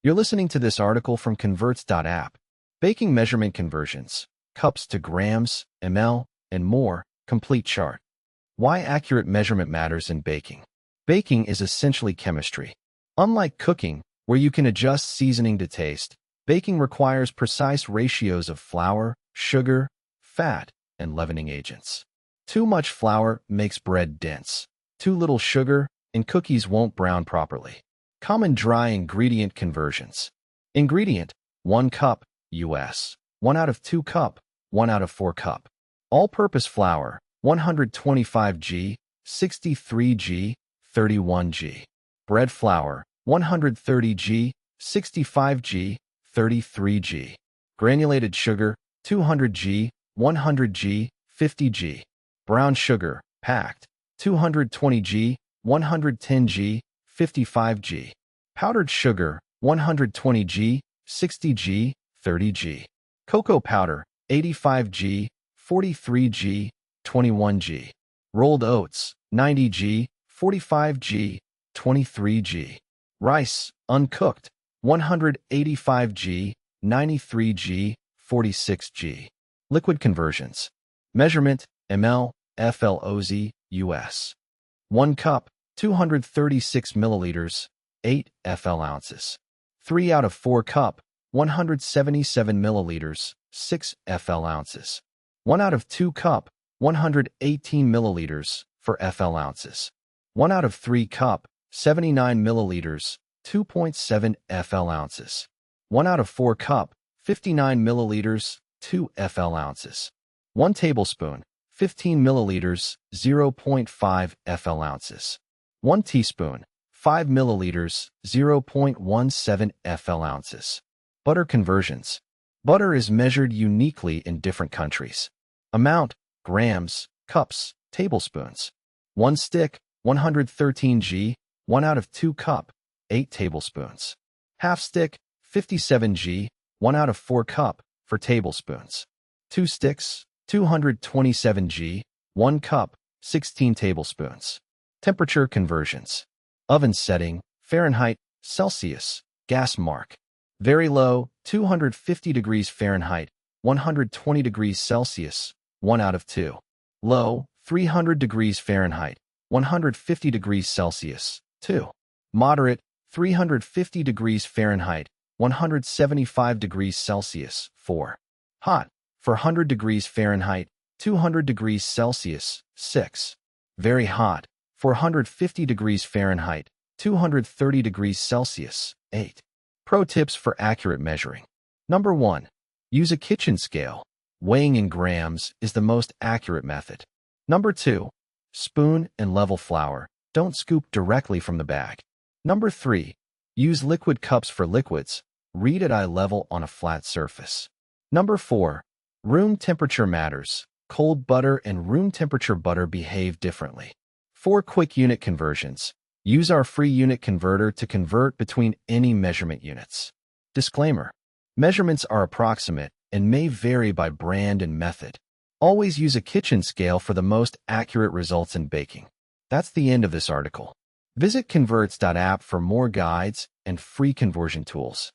You're listening to this article from Convertz.app. Baking measurement conversions, cups to grams, ml, and more, complete chart. Why accurate measurement matters in baking. Baking is essentially chemistry. Unlike cooking, where you can adjust seasoning to taste, baking requires precise ratios of flour, sugar, fat, and leavening agents. Too much flour makes bread dense. Too little sugar, and cookies won't brown properly. Common dry ingredient conversions. Ingredient: 1 cup, US. 1 out of 2 cup, 1 out of 4 cup. All-purpose flour, 125 g, 63 g, 31 g. Bread flour, 130 g, 65 g, 33 g. Granulated sugar, 200 g, 100 g, 50 g. Brown sugar, packed, 220 g, 110 g, 55 g. Powdered sugar, 120 g, 60 g, 30 g. Cocoa powder, 85 g, 43 g, 21 g. Rolled oats, 90 g, 45 g, 23 g. Rice, uncooked, 185 g, 93 g, 46 g. Liquid conversions. Measurement: ml, FLOZ, US. 1 cup, 236 milliliters, 8 FL ounces. 3 out of 4 cup, 177 milliliters, 6 FL ounces. 1 out of 2 cup, 118 milliliters, 4 FL ounces. 1 out of 3 cup, 79 milliliters, 2.7 FL ounces. 1 out of 4 cup, 59 milliliters, 2 FL ounces. 1 tablespoon, 15 milliliters, 0.5 FL ounces. 1 teaspoon, 5 milliliters, 0.17 FL ounces. Butter conversions. Butter is measured uniquely in different countries. Amount: grams, cups, tablespoons. 1 stick, 113 g, 1 out of 2 cup, 8 tablespoons. Half stick, 57 g, 1 out of 4 cup, 4 tablespoons. 2 sticks, 227 g, 1 cup, 16 tablespoons. Temperature conversions. Oven setting: Fahrenheit, Celsius, gas mark. Very low, 250 degrees Fahrenheit, 120 degrees Celsius, 1 out of 2. Low, 300 degrees Fahrenheit, 150 degrees Celsius, 2. Moderate, 350 degrees Fahrenheit, 175 degrees Celsius, 4. Hot, 400 degrees Fahrenheit, 200 degrees Celsius, 6. Very hot, 450 degrees Fahrenheit, 230 degrees Celsius, 8. Pro tips for accurate measuring. Number 1. Use a kitchen scale. Weighing in grams is the most accurate method. Number 2. Spoon and level flour. Don't scoop directly from the bag. Number 3. Use liquid cups for liquids. Read at eye level on a flat surface. Number 4. Room temperature matters. Cold butter and room temperature butter behave differently. 4 quick unit conversions. Use our free unit converter to convert between any measurement units. Disclaimer: measurements are approximate and may vary by brand and method. Always use a kitchen scale for the most accurate results in baking. That's the end of this article. Visit Convertz.app for more guides and free conversion tools.